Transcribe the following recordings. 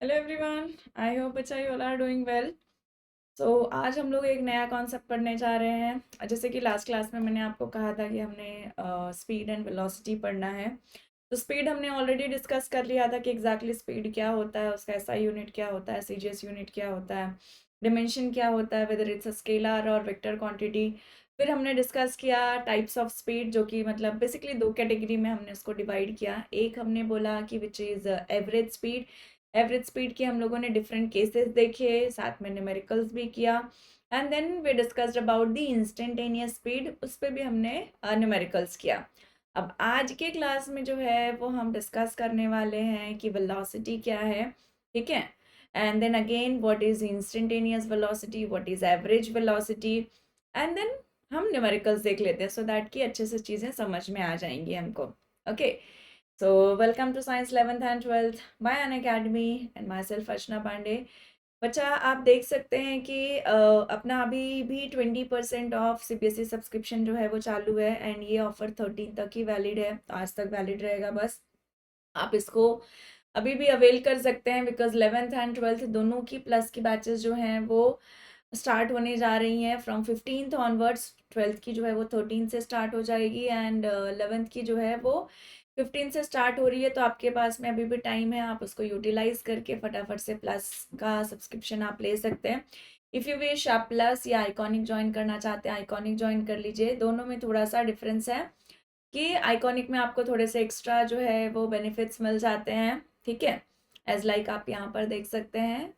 Hello everyone, I hope बच्चा you all are doing well. So आज हम लोग एक नया कॉन्सेप्ट पढ़ने जा रहे हैं। जैसे कि लास्ट क्लास में मैंने आपको कहा था कि हमने स्पीड एंड वेलोसिटी पढ़ना है। तो स्पीड हमने ऑलरेडी डिस्कस कर लिया था कि एग्जैक्टली स्पीड क्या होता है, उसका एसआई यूनिट क्या होता है, सीजीएस यूनिट क्या होता है, डिमेंशन क्या होता है, वेदर इट्स अ स्केलर और वेक्टर क्वांटिटी। फिर हमने डिस्कस किया टाइप्स ऑफ स्पीड, जो कि मतलब बेसिकली दो कैटेगरी में हमने उसको डिवाइड किया। एक हमने बोला कि which is average speed. Average speed के हम लोगों ने डिफरेंट केसेस देखे, साथ में न्यूमेरिकल्स भी किया। And then we discussed about the instantaneous speed, उस पर भी हमने न्यूमेरिकल्स किया। अब आज के क्लास में जो है वो हम डिस्कस करने वाले हैं कि वेलोसिटी क्या है, ठीक है। And then again what is instantaneous velocity, what is average velocity, and then हम न्यूमेरिकल्स देख लेते हैं सो दैट कि अच्छे से चीज़ें समझ में आ जाएंगी हमको। Okay, so welcome to science 11th and 12th by an academy and myself अर्चना पांडे। बच्चा आप देख सकते हैं कि अपना अभी भी 20% ऑफ सीबीएसई सब्सक्रिप्शन जो है वो चालू है एंड ये ऑफर 13 तक ही वैलिड है, आज तक वैलिड रहेगा। बस आप इसको अभी भी अवेल कर सकते हैं बिकॉज 11th एंड 12th दोनों की प्लस की बैचेस जो हैं वो स्टार्ट होने जा रही हैं फ्रॉम 15th ऑनवर्ड्स। 12th की जो है वो 13 से स्टार्ट हो जाएगी एंड 11th की जो है वो 15 से स्टार्ट हो रही है। तो आपके पास में अभी भी टाइम है, आप उसको यूटिलाइज करके फटाफट से प्लस का सब्सक्रिप्शन आप ले सकते हैं। इफ़ यू विश आप प्लस या आइकॉनिक ज्वाइन करना चाहते हैं, आइकॉनिक ज्वाइन कर लीजिए। दोनों में थोड़ा सा डिफरेंस है कि आइकॉनिक में आपको थोड़े से एक्स्ट्रा जो है वो बेनिफिट्स मिल जाते हैं, ठीक है। एज लाइक आप यहाँ पर देख सकते हैं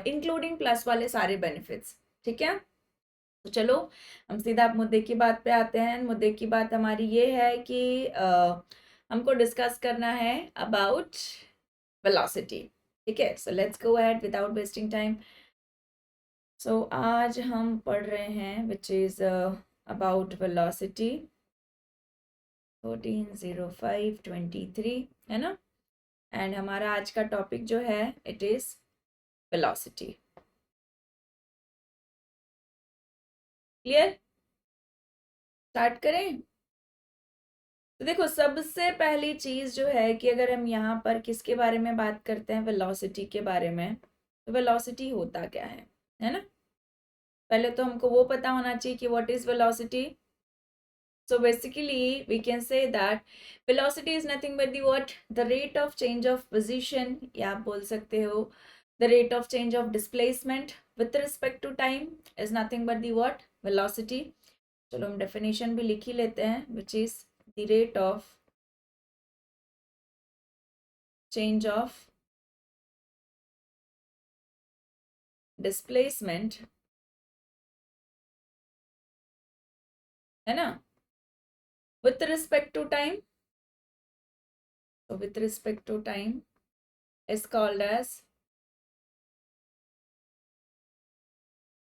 इंक्लूडिंग प्लस वाले सारे बेनिफिट्स, ठीक है। तो चलो हम सीधा मुद्दे की बात पे आते हैं। मुद्दे की बात हमारी ये है कि हमको डिस्कस करना है अबाउट वेलोसिटी, ठीक है। So let's go ahead without wasting time. So आज हम पढ़ रहे हैं विच इज़ अबाउट वेलोसिटी 140523, है ना। एंड हमारा आज का टॉपिक जो है it is velocity. Clear, start करें। तो देखो सबसे पहली चीज जो है कि अगर हम यहाँ पर किसके बारे में बात करते हैं, वेलोसिटी के बारे में, तो वेलोसिटी होता क्या है ना। पहले तो हमको वो पता होना चाहिए कि what is velocity. So basically we can say that velocity is nothing but the what, the rate of change of position, या आप बोल सकते हो the rate of change of displacement with respect to time is nothing but the what, velocity। चलो हम definition भी लिख ही लेते हैं, which is the rate of change of displacement, है ना, with respect to time। So with respect to time is called as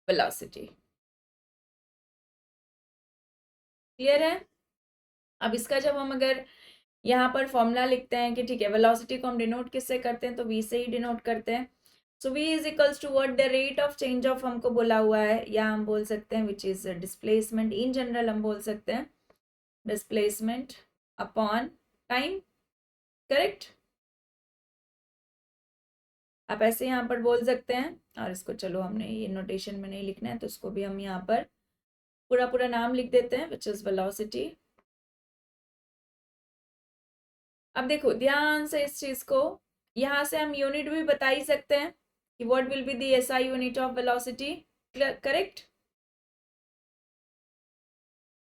velocity। Clear है। अब इसका जब हम अगर यहाँ पर फॉर्मूला लिखते हैं कि ठीक है वेलोसिटी को हम डिनोट किससे करते हैं, तो वी से ही डिनोट करते हैं। So v is equals to what, the rate of change of हमको बोला हुआ है, या हम बोल सकते हैं which is displacement. In general हम बोल सकते हैं डिस्प्लेसमेंट अपॉन टाइम, करेक्ट। आप ऐसे यहाँ पर बोल सकते हैं, और इसको चलो हमने ये नोटेशन में नहीं लिखना है तो इसको भी हम यहाँ पर पूरा पूरा नाम लिख देते हैं विच इज वेलोसिटी। अब देखो ध्यान से इस चीज को, यहाँ से हम यूनिट भी बता ही सकते हैं कि what will be the SI unit of velocity, correct.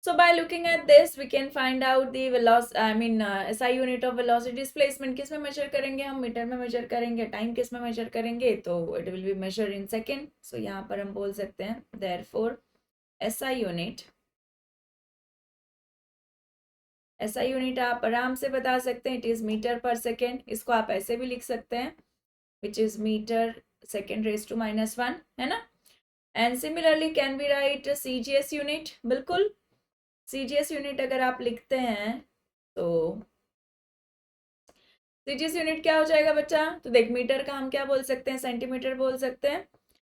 So by looking at this we can find out the velocity, I mean SI unit of velocity। displacement किस में मेजर करेंगे हम, मीटर में मेजर करेंगे। टाइम किस में measure करेंगे, तो it will be measure in second. So यहाँ पर हम बोल सकते हैं therefore SI unit, SI unit आप आराम से बता सकते हैं it is metre per second. इसको आप ऐसे भी लिख सकते हैं which is metre second raise to -1, है ना। And similarly can be write CGS unit. बिल्कुल, CGS यूनिट अगर आप लिखते हैं तो सीजीएस यूनिट क्या हो जाएगा बच्चा, तो देख मीटर का हम क्या बोल सकते हैं, सेंटीमीटर बोल सकते हैं।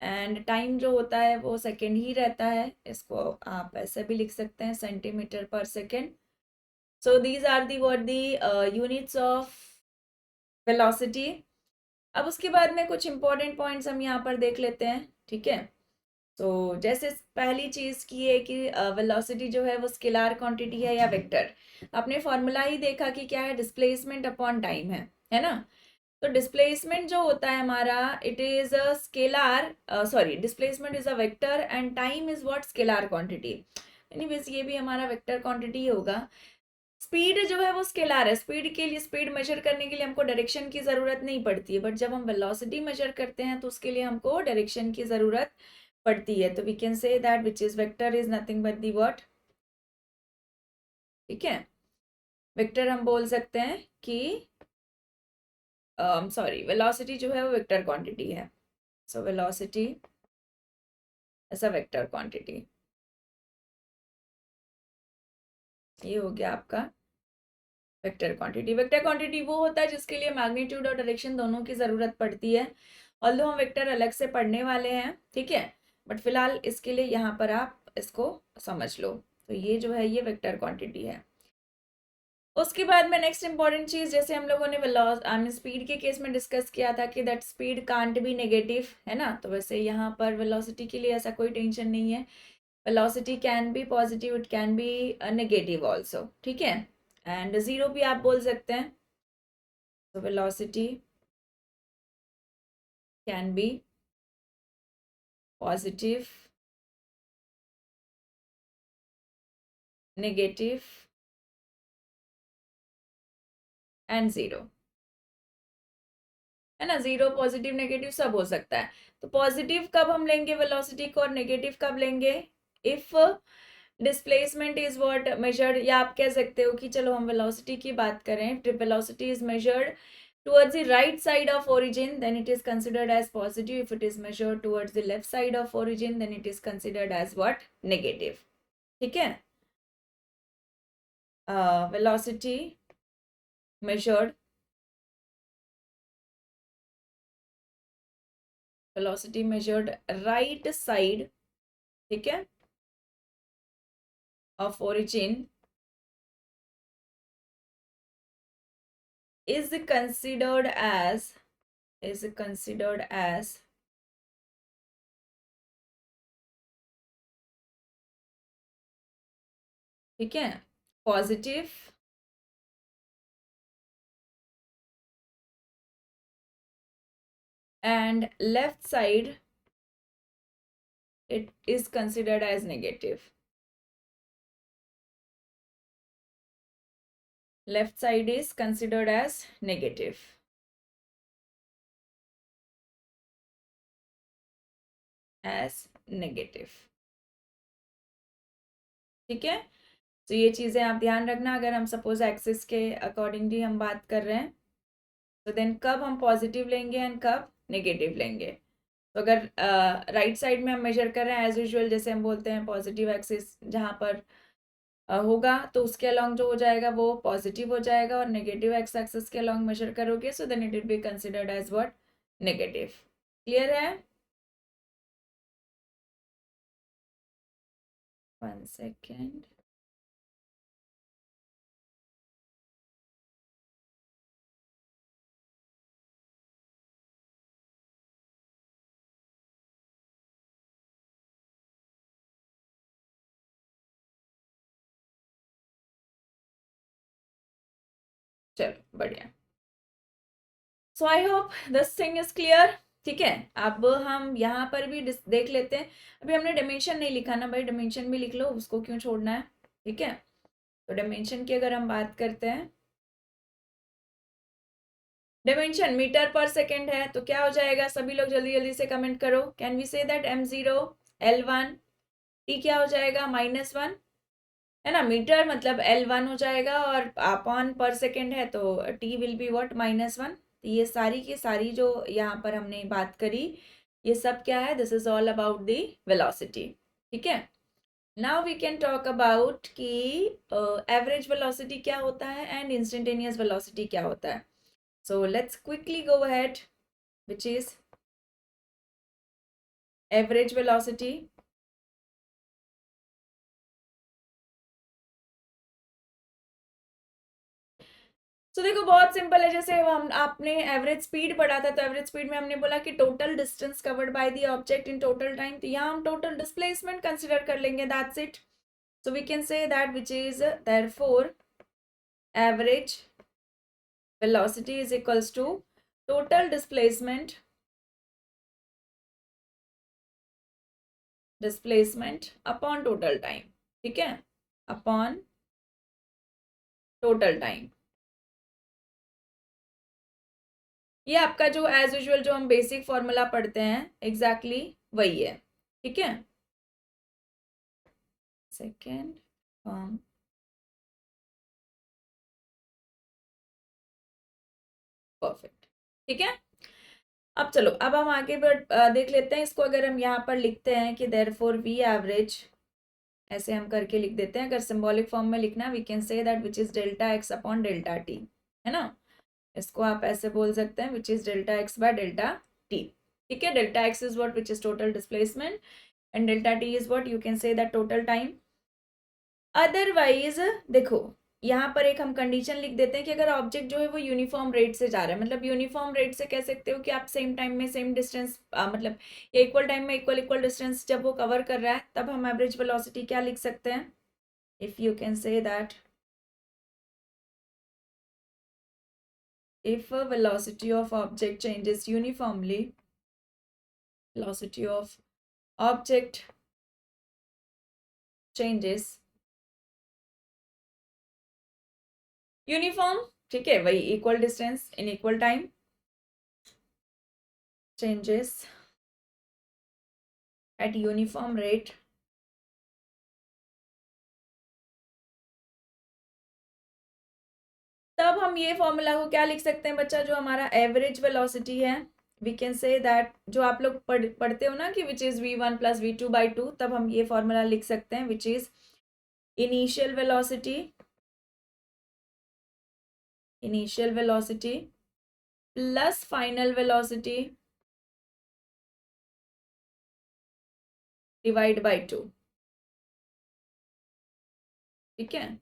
एंड टाइम जो होता है वो सेकेंड ही रहता है, इसको आप ऐसे भी लिख सकते हैं centimetre per second. So these are the what the units of velocity. अब उसके बाद में कुछ इंपॉर्टेंट पॉइंट्स हम यहाँ पर देख लेते हैं, ठीक है। तो जैसे पहली चीज़ की है कि वेलोसिटी जो है वो स्केलर क्वांटिटी है या वेक्टर। आपने फॉर्मूला ही देखा कि क्या है, डिस्प्लेसमेंट अपॉन टाइम है ना। तो डिस्प्लेसमेंट जो होता है हमारा, it is a scalar, sorry, displacement is a vector and time is what, scalar quantity. Anyways ये भी हमारा वेक्टर क्वांटिटी होगा। स्पीड जो है वो स्केलर है। स्पीड के लिए, स्पीड मेजर करने के लिए हमको डायरेक्शन की ज़रूरत नहीं पड़ती है, बट जब हम वेलोसिटी मेजर करते हैं तो उसके लिए हमको डायरेक्शन की ज़रूरत पड़ती है। तो we can say that which is vector is nothing but the what, ठीक है। वेक्टर हम बोल सकते हैं कि सॉरी, वेलोसिटी जो है वो वेक्टर क्वांटिटी है। So velocity as a vector quantity, ये हो गया आपका वेक्टर क्वांटिटी। वेक्टर क्वांटिटी वो होता है जिसके लिए मैग्नीट्यूड और डायरेक्शन दोनों की ज़रूरत पड़ती है। ऑल्दो हम वेक्टर अलग से पढ़ने वाले हैं, ठीक है, बट फिलहाल इसके लिए यहाँ पर आप इसको समझ लो। तो ये जो है ये वेक्टर क्वांटिटी है। उसके बाद में नेक्स्ट इंपॉर्टेंट चीज़, जैसे हम लोगों ने आई मीन स्पीड के केस में डिस्कस किया था कि that speed can't be negative, है ना। तो वैसे यहाँ पर वेलोसिटी के लिए ऐसा कोई टेंशन नहीं है। Velocity can be positive, it can be negative also, ठीक है। एंड ज़ीरो भी आप बोल सकते हैं। तो velocity can be positive, negative and zero, है ना। ज़ीरो, पॉजिटिव, नेगेटिव सब हो सकता है। तो पॉजिटिव कब हम लेंगे वेलोसिटी को और नेगेटिव कब लेंगे, if displacement is what measured, या आप कह सकते हो कि चलो हम वेलोसिटी की बात करें, velocity is measured towards the right side of origin, then it is considered as positive. If it is measured towards the left side of origin, then it is considered as what, negative, ठीक है। Velocity measured, velocity measured right side, ठीक है, of origin is considered as, is considered as ठीक है, positive and left side it is considered as negative. Left side is considered as negative. As negative, ठीक है। तो ये चीज़ें आप ध्यान रखना। अगर हम सपोज एक्सिस के अकॉर्डिंगली हम बात कर रहे हैं, तो देन कब हम पॉजिटिव लेंगे एंड कब नेगेटिव लेंगे। तो अगर राइट साइड में हम मेजर कर रहे हैं एज यूजुअल, जैसे हम बोलते हैं पॉजिटिव एक्सिस जहाँ पर होगा, तो उसके अलॉन्ग जो हो जाएगा वो पॉजिटिव हो जाएगा, और नेगेटिव एक्स एक्सिस के अलॉन्ग मेजर करोगे, so then it will be considered as what, negative. Clear है। 1 सेकेंड। चलो बढ़िया। So I hope this thing is clear, ठीक है। अब हम यहाँ पर भी देख लेते हैं। अभी हमने डायमेंशन नहीं लिखा ना भाई, डायमेंशन भी लिख लो, उसको क्यों छोड़ना है, ठीक है। तो डायमेंशन की अगर हम बात करते हैं, डायमेंशन मीटर पर सेकेंड है, तो क्या हो जाएगा, सभी लोग जल्दी जल्दी से कमेंट करो। Can we say that m0 l1 t क्या हो जाएगा, -1, है ना। मीटर मतलब l1 हो जाएगा, और अपॉन पर सेकेंड है तो t विल बी व्हाट, -1। ये सारी की सारी जो यहाँ पर हमने बात करी, ये सब क्या है, this is all about the velocity, ठीक है। Now we can talk about कि एवरेज वेलोसिटी क्या होता है एंड इंस्टेंटेनियस वेलोसिटी क्या होता है। So let's quickly go ahead, which is average velocity. तो देखो बहुत सिंपल है, जैसे हम आपने एवरेज स्पीड पढ़ा था, तो एवरेज स्पीड में हमने बोला कि total distance covered by the object in total time, तो यहाँ हम टोटल डिस्प्लेसमेंट कंसिडर कर लेंगे, that's it. So we can say that which is therefore average velocity is equals to total displacement upon total time. ठीक है, upon total time. ये आपका जो एज यूजुअल जो हम बेसिक फॉर्मूला पढ़ते हैं एग्जैक्टली वही है. ठीक है, सेकेंड फॉर्म. परफेक्ट. ठीक है, अब चलो, अब हम आगे देख लेते हैं इसको. अगर हम यहाँ पर लिखते हैं कि देयरफॉर वी एवरेज, ऐसे हम करके लिख देते हैं. अगर सिंबॉलिक फॉर्म में लिखना, we can say that which is delta x upon delta t, है ना. इसको आप ऐसे बोल सकते हैं which is delta x by delta t. ठीक है, delta x is what which is total displacement and delta t is what you can say that total time. Otherwise देखो, यहाँ पर एक हम कंडीशन लिख देते हैं कि अगर ऑब्जेक्ट जो है वो यूनिफॉर्म रेट से जा रहा है, मतलब यूनिफॉर्म रेट से कह सकते हो कि आप सेम टाइम में सेम डिस्टेंस, मतलब या इक्वल टाइम में इक्वल डिस्टेंस जब वो कवर कर रहा है, तब हम एवरेज वेलोसिटी क्या लिख सकते हैं. If you can say that if velocity of object changes uniformly, velocity of object changes uniform, ठीक है, वही equal distance in equal time, changes at uniform rate तब हम ये फॉर्मूला को क्या लिख सकते हैं बच्चा, जो हमारा एवरेज वेलोसिटी है, वी कैन से दैट, जो आप लोग पढ़ते हो ना कि which is v1 plus v2 by 2, तब हम ये फॉर्मूला लिख सकते हैं which is initial velocity plus final velocity divide by 2. ठीक है,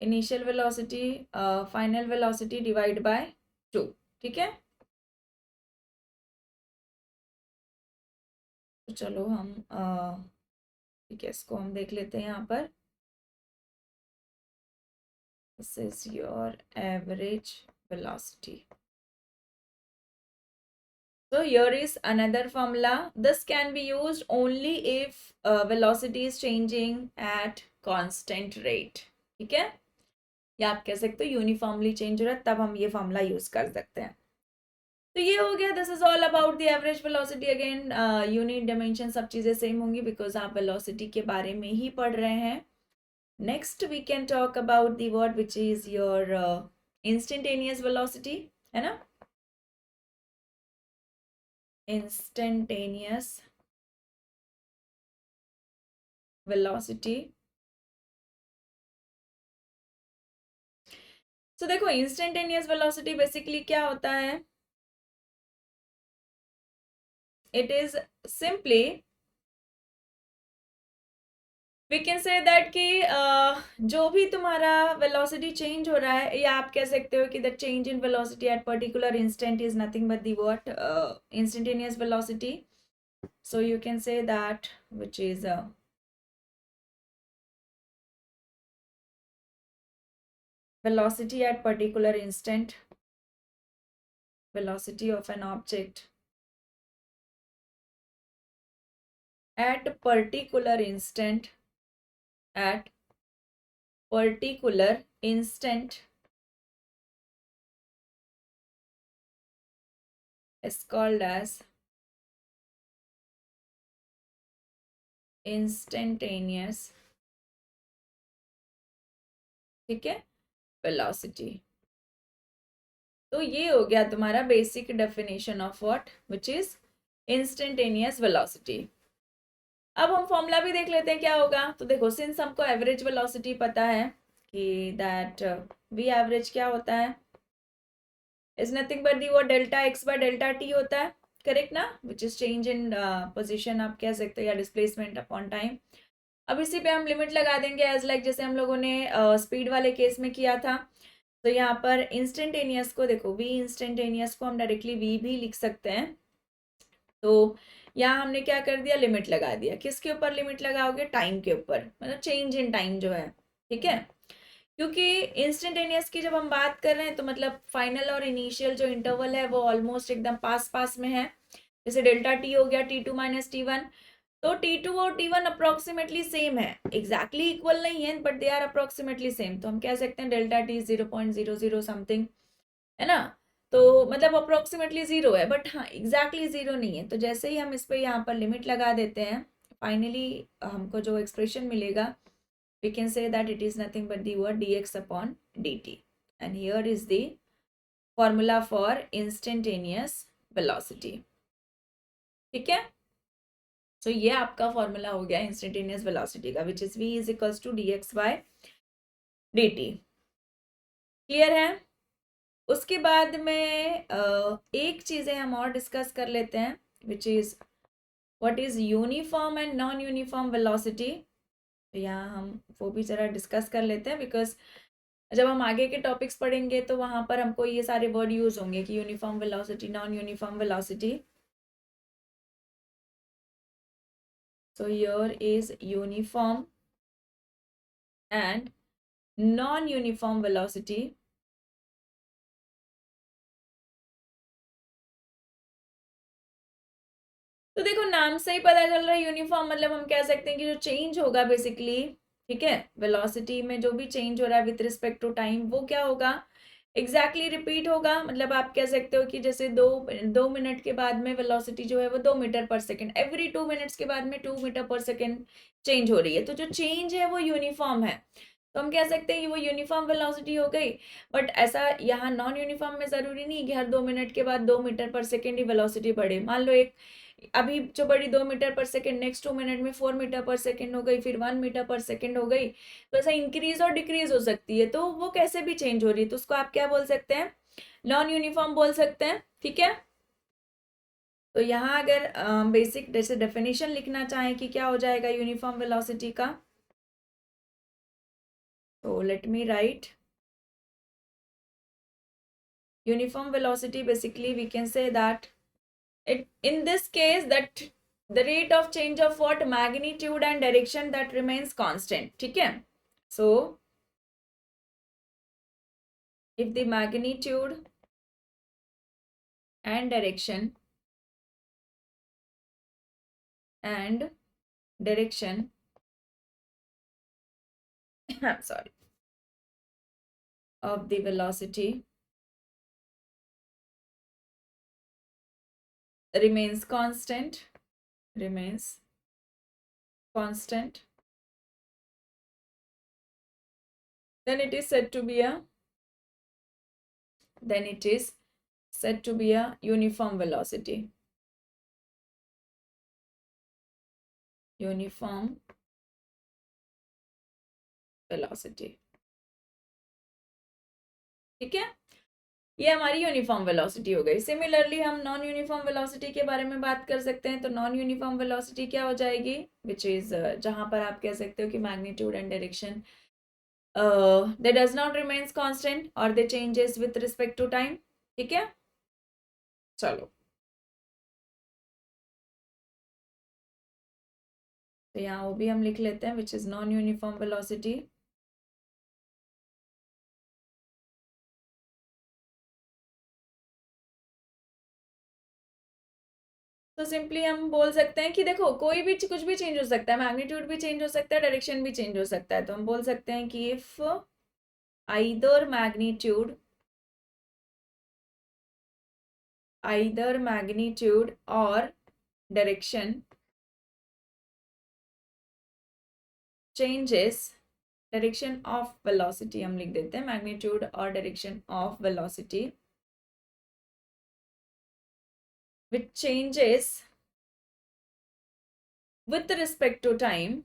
initial velocity final velocity divide by 2. ठीक है, तो चलो हम ठीक है, इसको हम देख लेते हैं यहाँ पर. This is your average velocity. So here is another formula. This can be used only if velocity is changing at constant rate. ठीक है, या आप कह सकते हो यूनिफॉर्मली चेंज हो रहा है, तब हम ये फॉर्मूला यूज कर सकते हैं. तो ये हो गया, this is all about the average velocity. Again unit dimension सब चीजें सेम होंगी बिकॉज आप वेलोसिटी के बारे में ही पढ़ रहे हैं. Next we can talk about the word which is your instantaneous velocity, है ना. Instantaneous velocity. तो देखो, इंस्टेंटेनियस वेलोसिटी बेसिकली क्या होता है, it is simply we can say that कि जो भी तुम्हारा वेलोसिटी चेंज हो रहा है, या आप कह सकते हो कि the change in velocity at particular instant is nothing but the what instantaneous velocity. So you can say that which is velocity at particular instant, velocity of an object at particular instant, at particular instant is called as instantaneous, ठीक है, velocity. तो ये हो गया तुम्हारा basic definition of what which is instantaneous velocity. अब हम formula भी देख लेते हैं क्या होगा. तो देखो, सिंस हमको एवरेज वेलोसिटी पता है कि दैट वी एवरेज क्या होता है, इज नथिंग बट दी वो delta x by delta T होता है, करेक्ट ना, which is change in position आप कह सकते हो, या डिस्प्लेसमेंट अपॉन टाइम. अब इसी पे हम लिमिट लगा देंगे एज लाइक जैसे हम लोगों ने स्पीड वाले केस में किया था। तो यहाँ पर इंस्टेंटेनियस को देखो, वी इंस्टेंटेनियस को हम डायरेक्टली वी भी लिख सकते हैं। तो यहाँ हमने क्या कर दिया, लिमिट लगा दिया। किसके ऊपर लिमिट लगाओगे, टाइम के ऊपर, मतलब चेंज इन टाइम जो है, ठीक है। क्योंकि इंस्टेंटेनियस की जब हम बात कर रहे हैं तो मतलब फाइनल और इनिशियल जो इंटरवल है वो ऑलमोस्ट एकदम पास पास में है। जैसे डेल्टा टी हो गया t two minus t one, तो टी टू और टी वन अप्रोक्सीमेटली सेम है, एग्जैक्टली इक्वल नहीं है but they are approximately same. तो हम कह सकते हैं डेल्टा टी 0.00 समथिंग, है ना। तो मतलब अप्रोक्सीमेटली जीरो है, बट हाँ एग्जैक्टली जीरो नहीं है। तो जैसे ही हम इस पे यहाँ पर लिमिट लगा देते हैं, फाइनली हमको जो एक्सप्रेशन मिलेगा, we can say that it is nothing but the word dx upon dt, and here is the formula for instantaneous velocity, ठीक है। तो ये आपका फॉर्मूला हो गया इंस्टेंटेनियस वेलोसिटी का, which is v is equals to dx by dt। Clear है। उसके बाद में एक चीजें हम और डिस्कस कर लेते हैं, which is what is uniform and non uniform velocity. तो यहाँ हम वो भी जरा डिस्कस कर लेते हैं, बिकॉज जब हम आगे के टॉपिक्स पढ़ेंगे तो वहां पर हमको ये सारे वर्ड यूज होंगे कि uniform velocity, non uniform velocity. So here is uniform and non uniform velocity. तो देखो नाम से ही पता चल रहा है यूनिफॉर्म मतलब हम कह सकते हैं कि जो चेंज होगा बेसिकली, ठीक है, वेलोसिटी में जो भी चेंज हो रहा है विथ रिस्पेक्ट टू टाइम, वो क्या होगा, एग्जैक्टली रिपीट होगा। मतलब आप कह सकते हो कि जैसे दो मिनट के बाद में वेलोसिटी जो है वो 2 metre per second, every 2 minutes के बाद में 2 मीटर पर सेकेंड चेंज हो रही है। तो जो चेंज है वो यूनिफॉर्म है, तो हम कह सकते हैं कि वो यूनिफॉर्म वेलोसिटी हो गई। बट ऐसा यहाँ नॉन यूनिफॉर्म में जरूरी नहीं कि हर 2 मिनट के बाद 2 मीटर पर सेकेंड ही वेलोसिटी बढ़े। मान लो एक अभी जो बड़ी 2 metre per second, next 2 minute में 4 मीटर पर सेकेंड हो गई, फिर 1 मीटर पर सेकेंड हो गई। तो ऐसा इंक्रीज और डिक्रीज हो सकती है, तो वो कैसे भी चेंज हो रही है, तो उसको आप क्या बोल सकते हैं, नॉन यूनिफॉर्म बोल सकते हैं, ठीक है। तो यहाँ अगर बेसिक जैसे डेफिनेशन लिखना चाहें कि क्या हो जाएगा यूनिफॉर्म वेलोसिटी का, तो let me right uniform velocity. Basically we can say that it, in this case, that the rate of change of what, magnitude and direction, that remains constant, ठीक है। So if the magnitude and direction and direction I'm sorry, of the velocity remains constant, remains constant, then it is said to be a, then it is said to be a uniform velocity, uniform velocity, ठीक है। ये हमारी uniform velocity हो गई। Similarly हम non uniform velocity के बारे में बात कर सकते हैं। तो नॉन यूनिफॉर्म वेलोसिटी क्या हो जाएगी, विच इज जहां पर आप कह सकते हो कि magnitude and direction they does not remains constant और they changes with respect to time, ठीक है। चलो तो यहाँ वो भी हम लिख लेते हैं, which is non uniform velocity. तो सिंपली हम बोल सकते हैं कि देखो कोई भी कुछ भी चेंज हो सकता है, मैग्नीट्यूड भी चेंज हो सकता है, डायरेक्शन भी चेंज हो सकता है। तो हम बोल सकते हैं कि if either magnitude, either magnitude or direction changes, direction of velocity हम लिख देते हैं, magnitude और direction of velocity which changes with respect to time,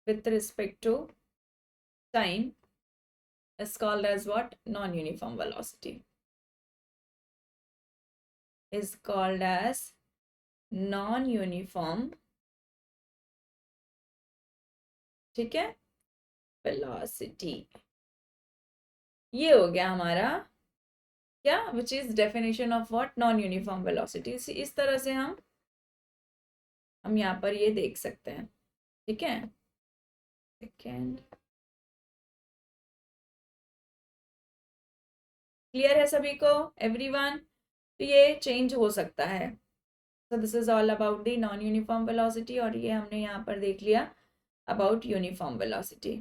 with respect to time is called as what, non-uniform velocity, is called as non-uniform ठीक है, velocity. ये हो गया हमारा क्या, which is definition of what, non uniform velocity. इस तरह से हम यहाँ पर ये देख सकते हैं। ठीक है, सेकेंड, क्लियर है सभी को, एवरीवन? तो ये चेंज हो सकता है। So this is all about the non uniform velocity, और ये हमने यहाँ पर देख लिया अबाउट यूनिफॉर्म वेलोसिटी।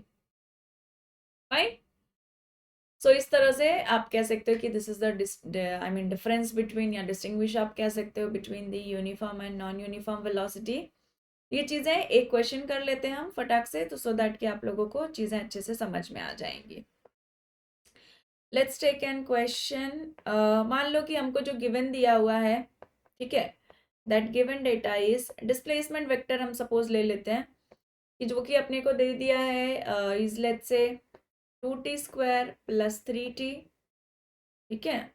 फाइन। सो इस तरह से आप कह सकते हो कि this is the I mean difference between, या डिस्टिंग्विश आप कह सकते हो between the uniform and non uniform velocity. ये चीज़ें एक क्वेश्चन कर लेते हैं हम फटाक से, तो सो दैट कि आप लोगों को चीज़ें अच्छे से समझ में आ जाएंगी। Let's take an question. मान लो कि हमको जो गिवन दिया हुआ है, ठीक है, that given data is displacement vector, हम सपोज ले लेते हैं कि जो कि अपने को दे दिया है is let's say 2t² + 3t, ठीक है,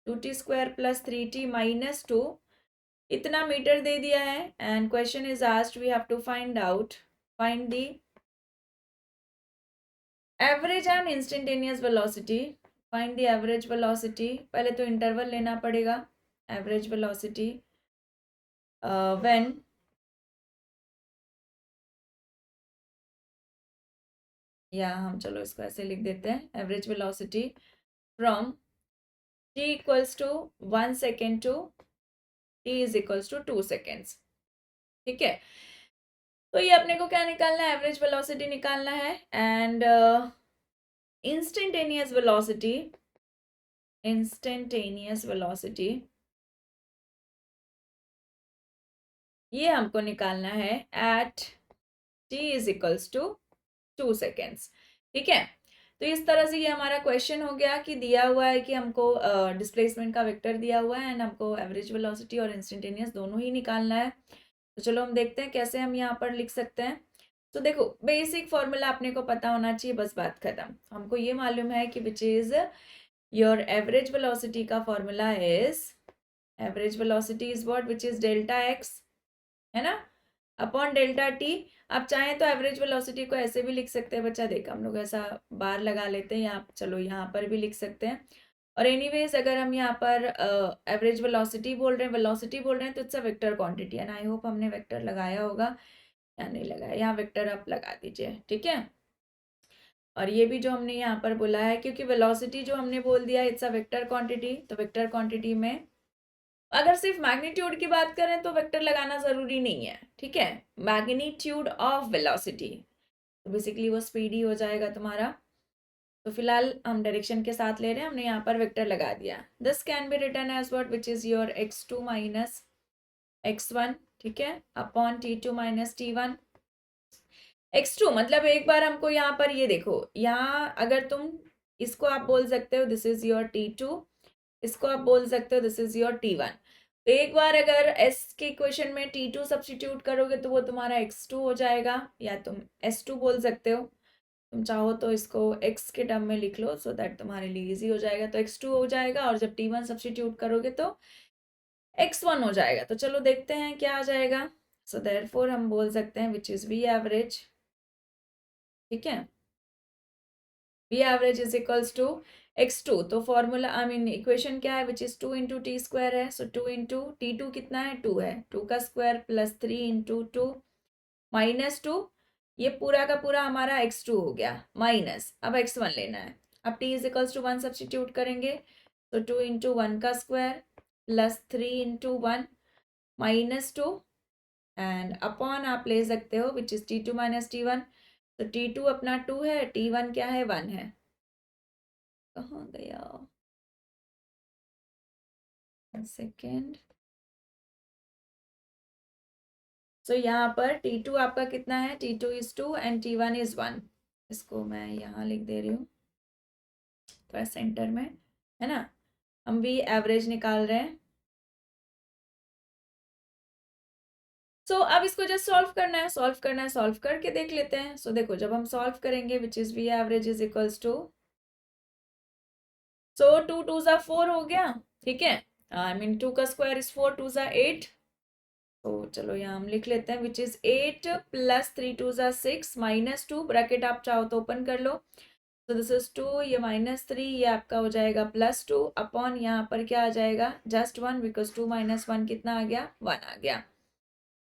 2t² + 3t - 2, इतना मीटर दे दिया है। And question is asked, we have to find the average and instantaneous velocity. Find the average velocity, पहले तो इंटरवल लेना पड़ेगा। एवरेज वेलोसिटी व्हेन या हम चलो इसको ऐसे लिख देते हैं, average velocity from t = 1 second to t = 2 seconds. ठीक है, तो ये अपने को क्या निकालना है, एवरेज वेलोसिटी निकालना है। एंड इंस्टेंटेनियस वेलोसिटी ये हमको निकालना है एट t = 2 सेकेंड्स। ठीक है, तो इस तरह से ये हमारा क्वेश्चन हो गया कि दिया हुआ है कि हमको डिस्प्लेसमेंट का वेक्टर दिया हुआ है एंड हमको एवरेज वेलोसिटी और इंस्टेंटेनियस दोनों ही निकालना है। तो चलो हम देखते हैं कैसे हम यहाँ पर लिख सकते हैं। तो देखो, बेसिक फॉर्मूला अपने को पता होना चाहिए, बस बात खत्म। हमको ये मालूम है कि which is your average velocity का formula is, average velocity is what, which is delta x, है ना, अपॉन डेल्टा टी। आप चाहें तो एवरेज वेलोसिटी को ऐसे भी लिख सकते हैं बच्चा, देखा हम लोग ऐसा बार लगा लेते हैं यहाँ, चलो यहाँ पर भी लिख सकते हैं। और एनीवेज अगर हम यहाँ पर एवरेज वेलोसिटी बोल रहे हैं, वेलोसिटी बोल रहे हैं, तो it's a vector quantity, and I hope हमने वेक्टर लगाया होगा या नहीं लगाया। यहाँ वेक्टर आप लगा दीजिए, ठीक है। और ये भी जो हमने यहाँ पर बोला है, क्योंकि वेलोसिटी जो हमने बोल दिया इट्स अ वेक्टर क्वांटिटी, तो वेक्टर क्वांटिटी में अगर सिर्फ मैग्नीट्यूड की बात करें तो वेक्टर लगाना जरूरी नहीं है, ठीक है। मैग्नीट्यूड ऑफ वेलोसिटी, तो बेसिकली वो स्पीड ही हो जाएगा तुम्हारा। तो फिलहाल हम डायरेक्शन के साथ ले रहे हैं, हमने यहाँ पर वेक्टर लगा दिया। This can be written as what, which is your x2 - x1, ठीक है, अपॉन t2 - t1। x2 मतलब एक बार हमको यहाँ पर ये देखो, यहाँ अगर तुम इसको आप बोल सकते हो दिस इज योर t2, इसको आप बोल सकते हो दिस इज योर t1। तो एक बार अगर s के इक्वेशन में t2 सब्स्टिट्यूट करोगे तो वो तुम्हारा x2 हो जाएगा, या तुम s2 बोल सकते हो। तुम चाहो तो इसको x के टर्म में लिख लो, सो दैट तुम्हारे लिए इजी हो जाएगा। तो x2 हो जाएगा, और जब t1 सब्स्टिट्यूट करोगे तो x1 हो जाएगा। तो चलो देखते हैं क्या आ जाएगा। सो देयरफॉर हम बोल सकते हैं विच इज v एवरेज, ठीक है, v average is equals to x2। तो फॉर्मूला आई मीन इक्वेशन क्या है, विच इज 2 × t² है। सो 2 × t2 कितना है, 2 है, 2 का स्क्वायर प्लस 3 × 2 -2, ये पूरा का पूरा हमारा x2 हो गया, माइनस अब x1 लेना है। अब t = 1 सब्स्टिट्यूट करेंगे, तो 2 × 1 का स्क्वायर प्लस 3 × 1 -2, एंड अपॉन आप ले सकते हो विच इज t2 - t1। तो t2 अपना 2 है, t1 क्या है, 1 है। कहाँ गया, सेकेंड। सो यहाँ पर t2 आपका कितना है, t2 is 2 and t1 is 1। इसको मैं यहाँ लिख दे रही हूँ थोड़ा सेंटर में, है ना। हम भी एवरेज निकाल रहे हैं। सो अब इसको जस्ट सॉल्व करना है, सॉल्व करके देख लेते हैं। सो देखो, जब हम सॉल्व करेंगे which is v average is equals to, so 2 2 ज़ा 4 हो गया, ठीक है, आई मीन 2 का स्क्वायर इज 4, 2 ज़ा 8, तो चलो यहाँ हम लिख लेते हैं विच इज 8 प्लस 3 2 ज़ा 6 -2 ब्रैकेट आप चाहो तो ओपन कर लो। तो दिस इज 2, ये -3, ये आपका हो जाएगा +2 अपॉन यहाँ पर क्या आ जाएगा जस्ट 1 बिकॉज 2 - 1 कितना आ गया 1 आ गया।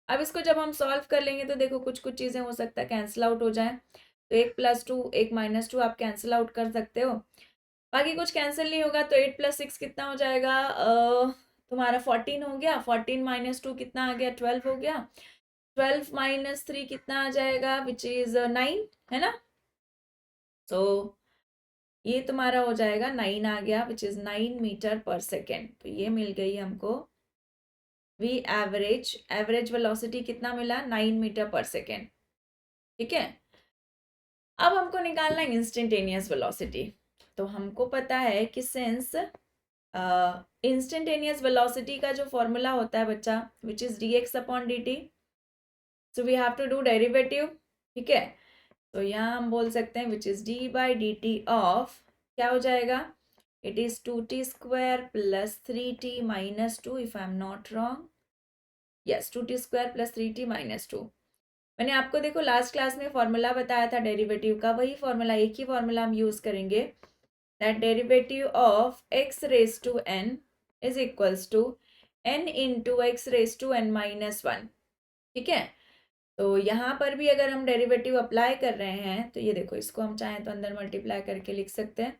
अब इसको जब हम सॉल्व कर लेंगे तो देखो कुछ कुछ चीज़ें हो सकता है कैंसिल आउट हो जाए। तो 1 + 2 1 -2 आप कैंसिल आउट कर सकते हो। बाकी कुछ कैंसिल नहीं होगा तो 8 + 6 कितना हो जाएगा तुम्हारा 14 हो गया। 14 - 2 कितना आ गया 12 हो गया। 12 - 3 कितना आ जाएगा विच इज 9 है ना। तो ये तुम्हारा हो जाएगा 9 आ गया which is 9 metre per second. तो ये मिल गई हमको वी एवरेज वेलोसिटी कितना मिला 9 मीटर पर सेकेंड। ठीक है, अब हमको निकालना है इंस्टेंटेनियस वेलोसिटी। तो हमको पता है कि सिंस इंस्टेंटेनियस वेलोसिटी का जो फॉर्मूला होता है बच्चा which is dx/dt, so we have to do derivative. ठीक है, तो यहाँ हम बोल सकते हैं विच इज d/dt ऑफ क्या हो जाएगा it is 2t² + 3t - 2 if I am not wrong. Yes 2t² + 3t - 2। मैंने आपको देखो लास्ट क्लास में फॉर्मूला बताया था डेरिवेटिव का, वही फॉर्मूला एक ही फॉर्मूला हम यूज करेंगे। That derivative of x⁻n is equals to n into x⁻n - 1। ठीक है, तो यहाँ पर भी अगर हम डेरिवेटिव अप्लाई कर रहे हैं तो ये देखो इसको हम चाहें तो अंदर मल्टीप्लाई करके लिख सकते हैं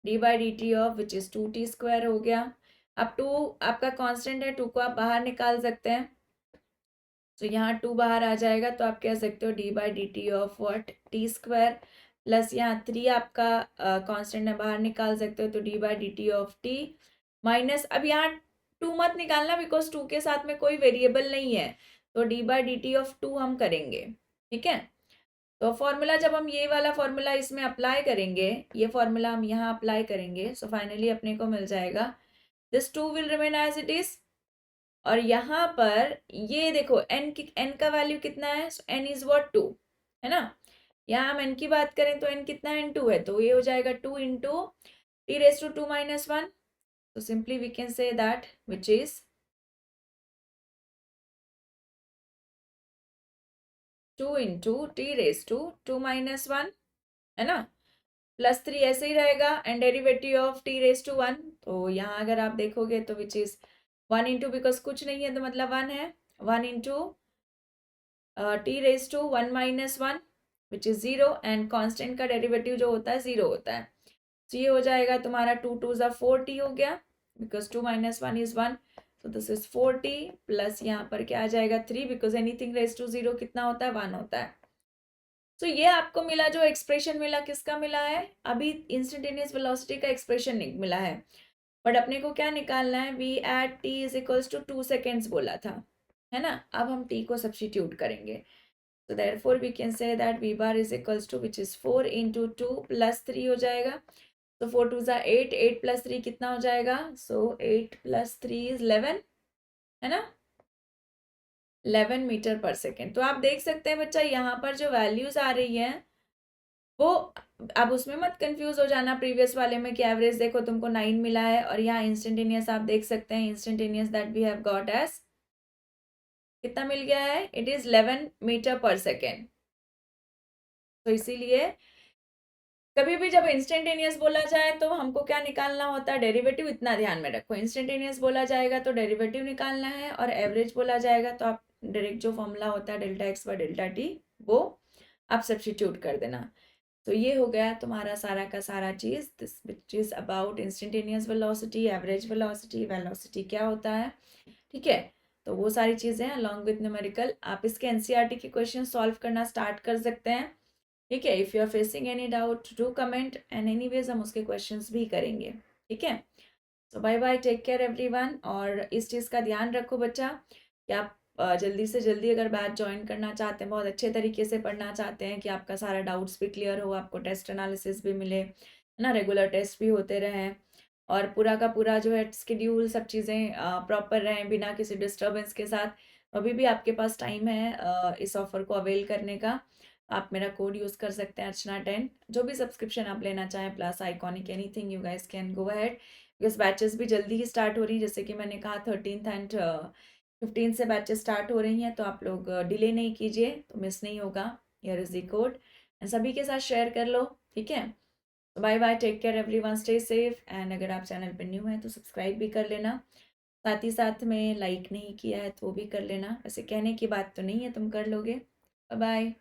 d/dt of which is 2t² हो गया। अब 2 आपका कांस्टेंट है, 2 को आप बाहर निकाल सकते हैं। तो यहाँ 2 बाहर आ जाएगा तो आप कह सकते हो d/dt of what t² plus यहाँ 3 आपका कांस्टेंट है बाहर निकाल सकते हो तो d/dt ऑफ t माइनस, अब यहाँ 2 मत निकालना बिकॉज 2 के साथ में कोई वेरिएबल नहीं है तो d/dt ऑफ 2 हम करेंगे। ठीक है, तो फॉर्मूला जब हम ये वाला फॉर्मूला इसमें अप्लाई करेंगे, ये फॉर्मूला हम यहाँ अप्लाई करेंगे, सो फाइनली अपने को मिल जाएगा this 2 will remain as it is. और यहाँ पर ये देखो n का वैल्यू कितना है, n इज व्हाट 2 है ना। यहाँ हम n की बात करें तो n कितना है n2 है, तो ये हो जाएगा 2 इंटू t⁻2 - 1। तो simply we can say that which is 2 into t⁻2 - 1 है ना, +3 ऐसे ही रहेगा एंड डेरिवेटिव ऑफ t⁻1। तो यहाँ अगर आप देखोगे तो विच इज 1 इंटू बिकॉज कुछ नहीं है तो मतलब 1 है, 1 into t⁻1 - 1 which is 0 and constant का डेरिवेटिव जो होता है 0 होता है। तो ये हो जाएगा तुम्हारा 2 2 ज़ा 4t हो गया बिकॉज 2 - 1 इज 1। तो दिस इज 4t प्लस यहाँ पर क्या आ जाएगा 3 बिकॉज एनीथिंग रेज टू 0 कितना होता है 1 होता है। तो ये आपको मिला, जो एक्सप्रेशन मिला किसका मिला है, अभी इंस्टेंटेनियस वेलोसिटी का एक्सप्रेशन मिला है। बट अपने को क्या निकालना है, v at t is equals to 2 seconds बोला था है ना। अब हम t को सब्स्टिट्यूट करेंगे तो therefore we can say that v bar is equals to which is 4 into 2 plus 3 हो जाएगा। तो 4 2 ज़ा 8, 8 plus 3 कितना हो जाएगा, सो 8 plus 3 is 11 है ना, 11 मीटर पर सेकेंड। तो आप देख सकते हैं बच्चा यहाँ पर जो वैल्यूज आ रही हैं वो, अब उसमें मत कंफ्यूज हो जाना प्रीवियस वाले में कि एवरेज देखो तुमको 9 मिला है और यहाँ इंस्टेंटेनियस आप देख सकते हैं instantaneous that we have got as कितना मिल गया है, it is 11 metre per second. तो इसीलिए कभी भी जब इंस्टेंटेनियस बोला जाए तो हमको क्या निकालना होता है, डेरिवेटिव। इतना ध्यान में रखो, इंस्टेंटेनियस बोला जाएगा तो डेरिवेटिव निकालना है और एवरेज बोला जाएगा तो आप डायरेक्ट जो फॉर्मूला होता है ΔX/ΔT वो आप सब्स्टिट्यूट कर देना। तो ये हो गया तुम्हारा सारा का सारा चीज, this which is about instantaneous velocity, average velocity, velocity क्या होता है। ठीक है, तो वो सारी चीजें अलॉन्ग विथ न्यूमेरिकल आप इसके एनसीईआरटी के क्वेश्चन सॉल्व करना स्टार्ट कर सकते हैं। ठीक है, if you are facing any doubt do comment and anyways हम उसके क्वेश्चंस भी करेंगे। ठीक है, तो bye bye, take care everyone. और इस चीज़ का ध्यान रखो बच्चा कि आप जल्दी से जल्दी अगर बैच ज्वाइन करना चाहते हैं, बहुत अच्छे तरीके से पढ़ना चाहते हैं कि आपका सारा डाउट्स भी क्लियर हो, आपको टेस्ट एनालिसिस भी मिले है ना, रेगुलर टेस्ट भी होते रहें और पूरा का पूरा जो है स्केड्यूल सब चीज़ें प्रॉपर रहें बिना किसी डिस्टर्बेंस के साथ, अभी भी आपके पास टाइम है इस ऑफर को अवेल करने का। आप मेरा कोड यूज़ कर सकते हैं अर्चना10। जो भी सब्सक्रिप्शन आप लेना चाहें, plus iconic anything, you guys can go ahead because batches भी जल्दी ही स्टार्ट हो रही है, जैसे कि मैंने कहा 13th एंड 15 से बैचेस स्टार्ट हो रही हैं, तो आप लोग डिले नहीं कीजिए, तो मिस नहीं होगा। हियर इज़ द कोड, सभी के साथ शेयर कर लो, ठीक है। तो bye bye, take care everyone, stay safe, and अगर आप चैनल पर न्यू हैं तो सब्सक्राइब भी कर लेना। साथ ही साथ में लाइक नहीं किया है तो वो भी कर लेना, वैसे कहने की बात तो नहीं है, तुम कर लोगे। Bye bye.